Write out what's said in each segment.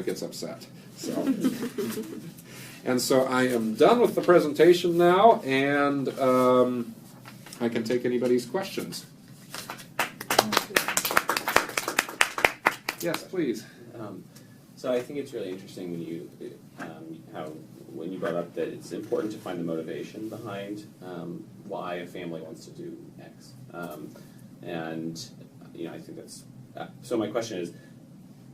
gets upset. So, and so I am done with the presentation now, and I can take anybody's questions. Yes, please. So I think it's really interesting when you when you brought up that it's important to find the motivation behind why a family wants to do X, and I think that's so. My question is,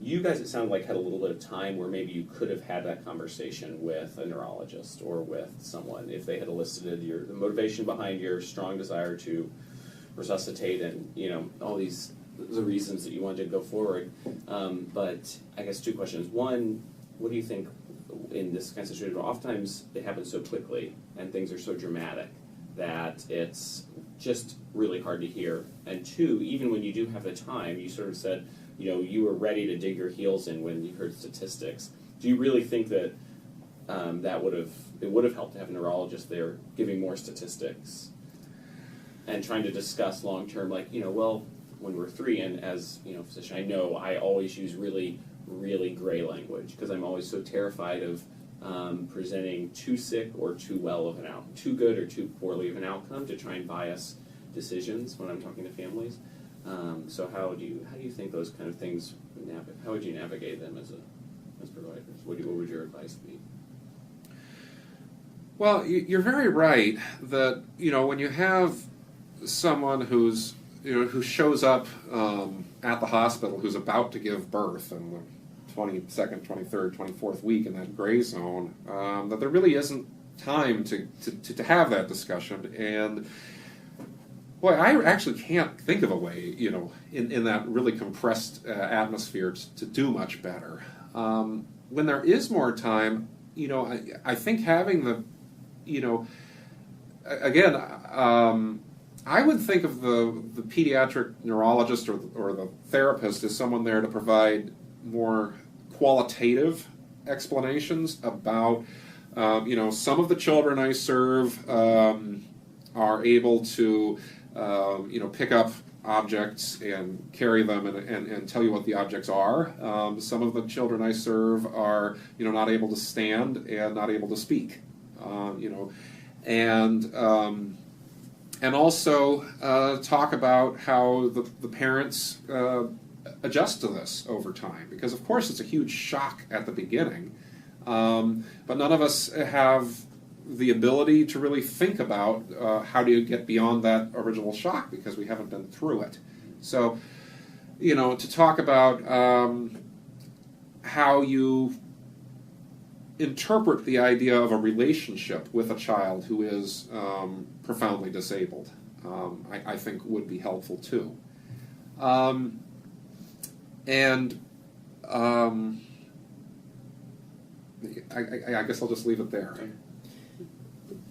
you guys, it sounded like, had a little bit of time where maybe you could have had that conversation with a neurologist or with someone if they had elicited the motivation behind your strong desire to resuscitate and all these the reasons that you wanted to go forward. But I guess two questions. One, what do you think in this kind of situation? Oftentimes it happens so quickly and things are so dramatic that it's just really hard to hear. And two, even when you do have the time, you sort of said, you were ready to dig your heels in when you heard statistics. Do you really think that it would have helped to have a neurologist there giving more statistics and trying to discuss long term, when we're 3, and as a physician, I know I always use really, really gray language because I'm always so terrified of presenting too sick or too well of an outcome, too good or too poorly of an outcome to try and bias decisions when I'm talking to families. So how do you think those kind of things? How would you navigate them as providers? What would your advice be? Well, you're very right that when you have someone who shows up at the hospital who's about to give birth in the 22nd, 23rd, 24th week in that gray zone, that there really isn't time to have that discussion. And boy, I actually can't think of a way, in that really compressed atmosphere to do much better. When there is more time, I think having the, again, I would think of the pediatric neurologist or the therapist as someone there to provide more qualitative explanations about, some of the children I serve are able to, pick up objects and carry them and tell you what the objects are. Some of the children I serve are, not able to stand and not able to speak, and also talk about how the parents adjust to this over time, because of course it's a huge shock at the beginning, but none of us have the ability to really think about how do you get beyond that original shock because we haven't been through it. So, to talk about how you interpret the idea of a relationship with a child who is profoundly disabled, I think would be helpful too. I guess I'll just leave it there.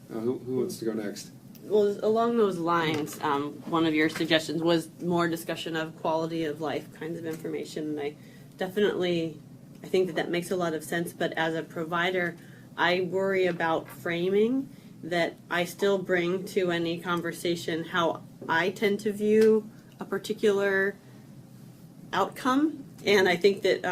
Who wants to go next? Well, along those lines, one of your suggestions was more discussion of quality of life kinds of information, and I think that makes a lot of sense, but as a provider, I worry about framing that I still bring to any conversation how I tend to view a particular outcome, and I think that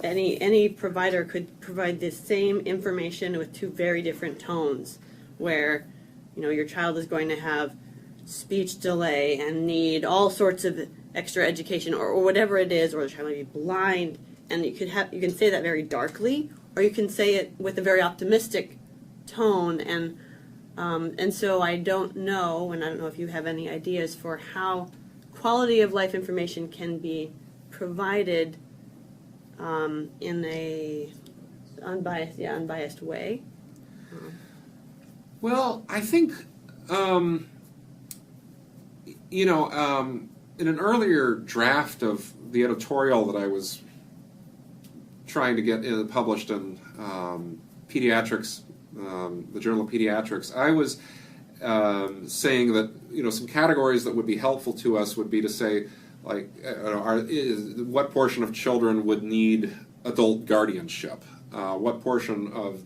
any provider could provide the same information with two very different tones, where your child is going to have speech delay and need all sorts of extra education or whatever it is, or the child may be blind. And you can say that very darkly, or you can say it with a very optimistic tone, and so I don't know, and I don't know if you have any ideas for how quality of life information can be provided in a unbiased way. Well, I think in an earlier draft of the editorial that I was trying to get published in pediatrics, the Journal of Pediatrics, I was saying that some categories that would be helpful to us would be to say, like, what portion of children would need adult guardianship? What portion of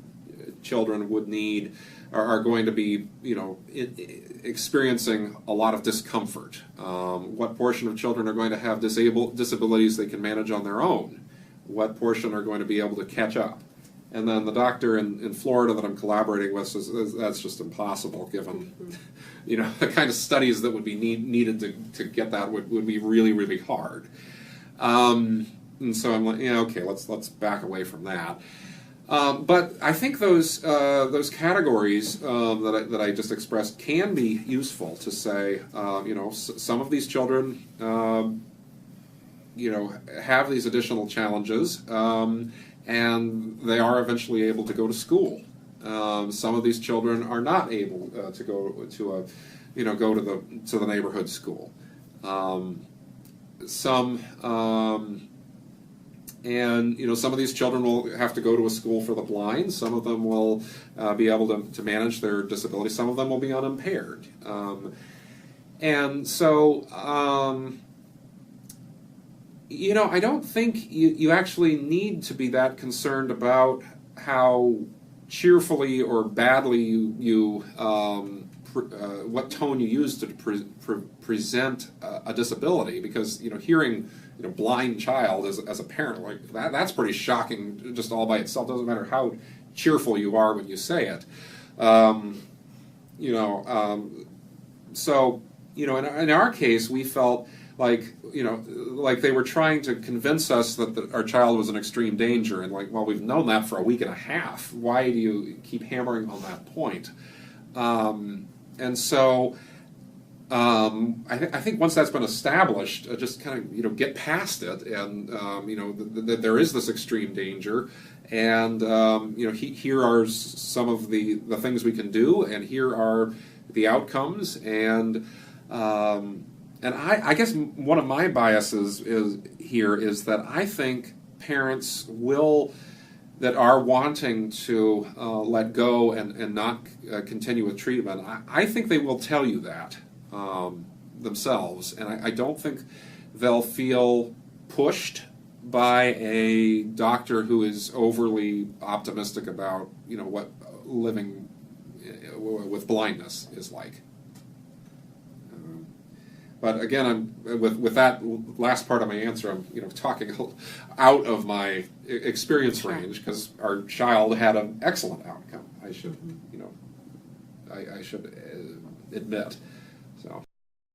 children would need are going to be experiencing a lot of discomfort? What portion of children are going to have disabilities they can manage on their own? what portion are going to be able to catch up. And then the doctor in Florida that I'm collaborating with says that's just impossible, given the kind of studies that would be needed to get that would be really, really hard. And so I'm like, okay, let's back away from that. But I think those categories that I just expressed can be useful to say, some of these children, have these additional challenges, and they are eventually able to go to school. Some of these children are not able to go to the neighborhood school. Some of these children will have to go to a school for the blind. Some of them will be able to manage their disability. Some of them will be unimpaired. And so, I don't think you actually need to be that concerned about how cheerfully or badly what tone you use to present a disability, because hearing blind child as a parent, like that's pretty shocking just all by itself. Doesn't matter how cheerful you are when you say it. So in our case, we felt like they were trying to convince us that our child was in extreme danger, and well, we've known that for a week and a half. Why do you keep hammering on that point? And so I think once that's been established, just kind of get past it, and that there is this extreme danger, and here are some of the things we can do, and here are the outcomes, and I guess one of my biases is that I think parents that are wanting to let go and not continue with treatment, I think they will tell you that themselves, and I don't think they'll feel pushed by a doctor who is overly optimistic about what living with blindness is like. But again, with that last part of my answer, I'm talking out of my experience range, because our child had an excellent outcome. I should I should admit.